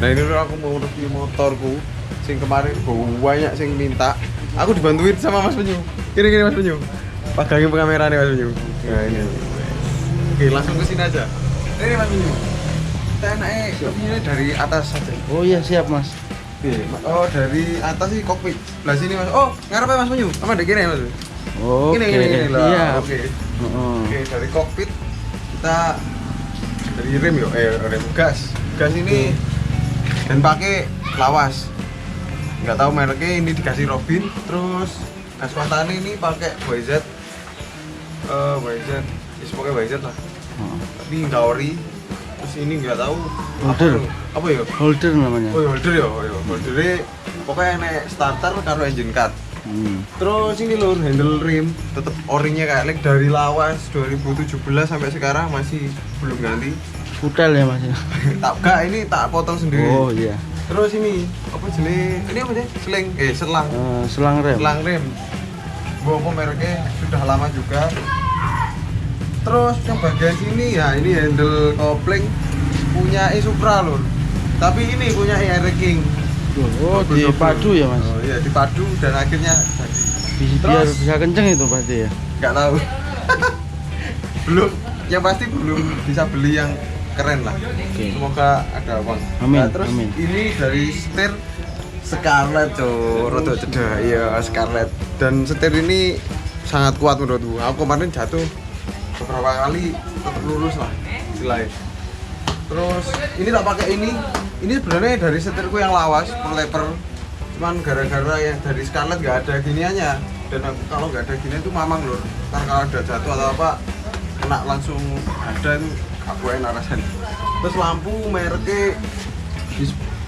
Nah ini aku mau review motorku. Sing kemarin banyak sing minta. Aku dibantuin sama Mas Penyu. Kiri Mas Penyu. Pagangin kamera nih Mas Penyu. Nah ini. Oke langsung ke sini aja. Ini Mas Penyu. Kita enaknya ini dari atas saja. Oh iya siap Mas. Oh dari atas sih kokpit. Sebelah sini Mas. Oh ngarep ya Mas Penyu. Sama dek kene Mas. Oke. Ini lah. Iya. Oke. Oke dari kokpit kita dari rem yo, rem gas. Gas ini dan pakai lawas. Nggak tahu mereknya, ini dikasih Robin. Terus gas Watani ini pakai YZ. YZ. Pokoknya YZ lah. Tapi nggak ori. Terus ini nggak tahu Holder. apa ya? Holder namanya. Oh, holder ya. Holdernya pokoknya enek starter karo engine cut. Terus ini lur, handle rim tetep orinya kayak like dari lawas 2017 sampai sekarang masih belum ganti. Kutel ya Mas. Enggak, ini tak potong sendiri. Oh iya. Terus ini apa jenis? Ini apa sih? Selang. Selang rem. Selang rem. Bawa mereknya sudah lama juga. Terus yang bagian sini ya ini handle kopling punya Supra lur. Tapi ini punya Air King. Oh, dipadu ya Mas. Oh iya, dipadu dan akhirnya jadi. Biar bisa kenceng itu pasti ya. Nggak tahu. Belum, yang pasti belum bisa beli yang keren lah. Oke. Semoga ada uang. Amin, Nah, terus amin. ini dari setir Scarlett rodo cedah, iya Scarlett. Dan setir ini sangat kuat menurutku. Aku kemarin jatuh beberapa kali tetap lurus lah istilahnya. Terus ini tak pakai ini sebenarnya dari setirku yang lawas full lever. Cuman gara-gara yang dari Scarlett nggak ada giniannya. Dan kalau nggak ada ginian itu mamang lur. Ntar kalau ada jatuh atau apa kena langsung ada itu aku enak rasanya. Terus lampu mereknya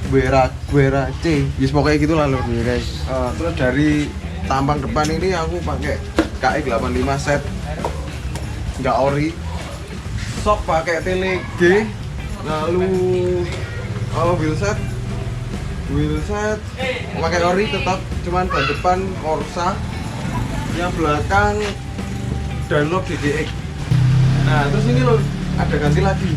Guera C, pokoknya gitu lah lur. Guys. Terus dari tampang depan ini aku pakai KX85 set, nggak ori. Sok pakai tele G, lalu wheelset pakai ori tetap, cuman ban depan Corsa, yang belakang Dunlop DGX. Nah terus ini loh ada ganti lagi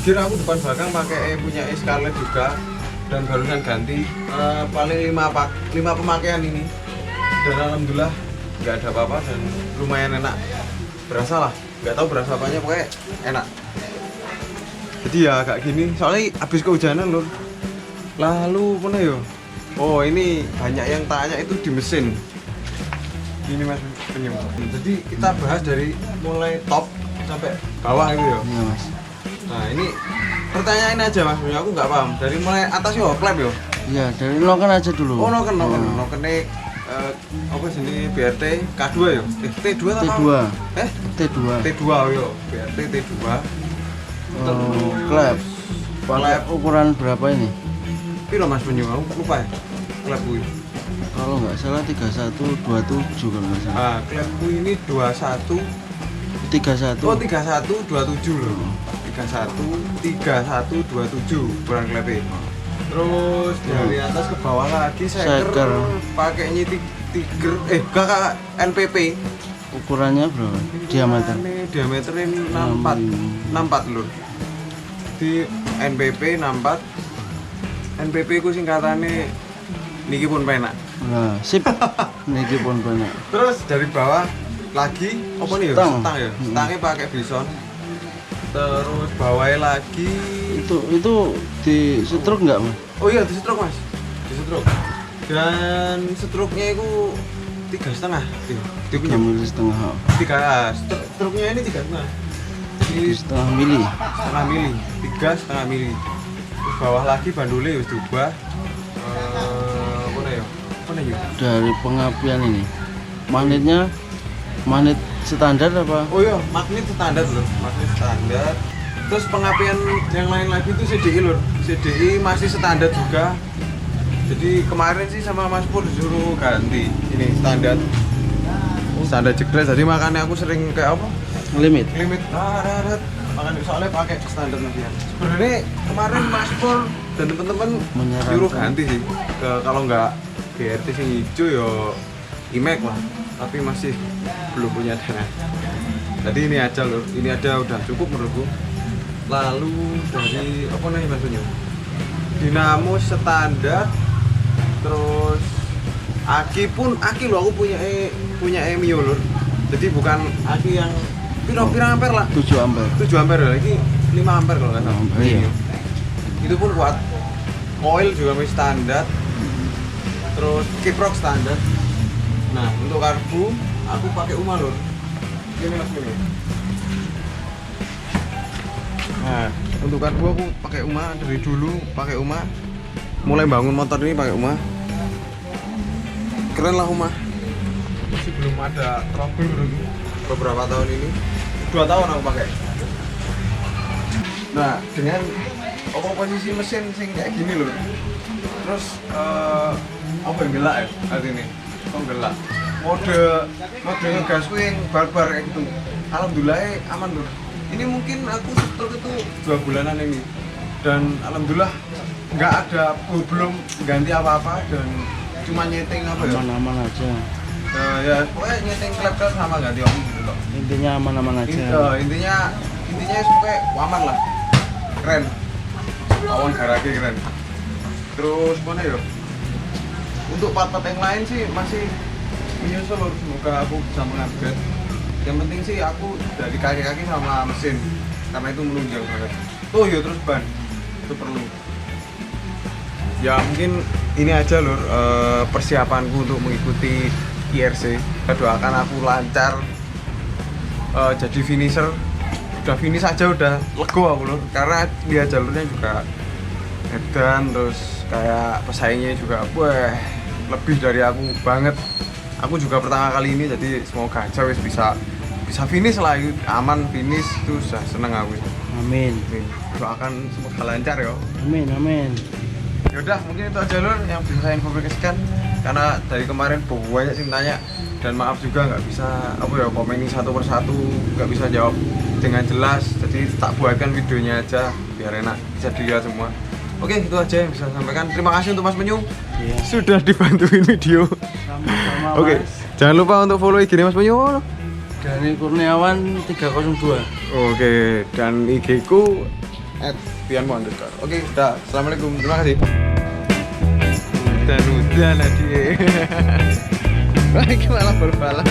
gear aku depan belakang pakai punya Scarlett juga dan barusan ganti paling 5 pemakaian ini dan alhamdulillah nggak ada apa-apa dan lumayan enak, berasa lah, nggak tahu berasa apanya, pokoknya enak. Jadi ya agak gini soalnya habis kehujanan lur. Lalu mana yo? Oh ini banyak yang tanya itu di mesin ini Mas Penyu. Jadi kita bahas dari mulai top sampai bawah itu ya. Iya Mas. Nah ini pertanyaan aja Mas Penyu, aku nggak paham dari mulai atas yo klep yo. Iya dari noken aja dulu. Oh noken apa sini BRT K2 yo? T2 atau T2. T2. T2 yo, BRT T2. Klep. Klep ukuran berapa ini? Piro Mas Penyu? Aku lupa ya. Klep kuwi. Kalau nggak salah 3127 kalau nggak salah. Ah, klepku ini 21 31. Oh 3127 loh. 3127 ukuran klepnya. Terus dari atas ke bawah lagi seker pakainya tiger kakak NPP. Ukurannya berapa? Diameter. Diameternya 64 lur. Di NPP 64. NPP ku singkatannya niki pun penak. Nah, sip. Niki pun banyak. Terus dari bawah lagi apa nih ya? Stang ya. Stangnya pakai bison. Terus bawahnya lagi itu di stroke nggak Mas? oh iya di stroke Mas, di stroke. Dan stroke-nya itu 3,5. Dia punya 3,5. 3. Stroke-nya ini 3,5. Jadi 3,5 mili. 0,5 mili, 3,5 mili. Terus bawah lagi bandulnya harus diubah. Apa ya? Dari pengapian ini, magnet standar apa? Oh iya, magnet standar loh, magnet standar. Terus pengapian yang lain lagi itu CDI lur. CDI masih standar juga. Jadi kemarin sih sama Mas Pur disuruh ganti ini standar. Standar jegres, jadi makanya aku sering kayak apa? Limit. Makanya soalnya pakai standar nanti. Sebenarnya kemarin Mas Pur dan teman-teman nyuruh ganti sih. Kalau nggak BRT sing hijau yo Imek lah, tapi masih belum punya dana. Jadi ini aja loh, ini ada udah cukup menurutku. Lalu dari apa nih Mas Bunyo? Dinamo standar, terus aki lho aku punya Mio lur. Jadi bukan aki yang pirang ampere lah. 7 ampere. 7 ampere lagi 5 ampere kalau nggak salah. Iya. Itu pun kuat. Coil juga masih standar. Terus kiprok standar. Nah, untuk karbu aku pakai UMA lur. Ini Mas Bunyo. Nah, untuk karbu aku pakai UMA dari dulu pakai UMA. Mulai bangun motor ini pakai UMA. Keren lah UMA. Masih belum ada trouble dulu. Beberapa tahun ini 2 tahun aku pakai. Nah, dengan posisi mesin sing kayak gini loh. Terus apa yang gelak ya hari ini? Kok gelak? Mode ngegasku yang barbar kayak gitu. Alhamdulillah aman loh. Ini mungkin aku setel itu 2 bulanan ini. Dan alhamdulillah nggak ada belum ganti apa-apa dan cuma nyeting apa ya? Aman-aman aja. Ya pokoknya nyeting klep-klep sama ganti oli gitu loh. Intinya aman-aman aja. Intinya pokoknya aman lah. Keren. Lawan garage keren. Terus mana ya? Untuk part-part yang lain sih masih menyusul lur. Semoga aku bisa mengupgrade. Yang penting sih aku dari kaki-kaki sama mesin karena itu menunjang banget. Tuh ya terus ban itu perlu. Ya mungkin ini aja lur persiapanku untuk mengikuti IRC. Saya doakan aku lancar jadi finisher. Udah finish aja udah lego aku lur karena dia jalurnya juga edan terus kayak pesaingnya juga wah lebih dari aku banget. Aku juga pertama kali ini jadi semoga aja wis bisa finish lah aman finish itu sudah seneng aku. Amin. Doakan semoga lancar ya. Amin. Yaudah mungkin itu aja lur yang bisa saya informasikan karena dari kemarin banyak sih tanya dan maaf juga nggak bisa komenin satu persatu nggak bisa jawab dengan jelas jadi tak buatkan videonya aja biar enak bisa dilihat semua. Oke itu aja yang bisa saya sampaikan. Terima kasih untuk Mas Penyu sudah dibantuin video. Sama-sama. Oke, jangan lupa untuk follow IG-nya Mas Penyu. Dani Kurniawan 302. Oke, dan IG-ku @pianmu_. Oke, dah. Assalamualaikum. Terima kasih. Udah aja. Wah, ini malah berbalas.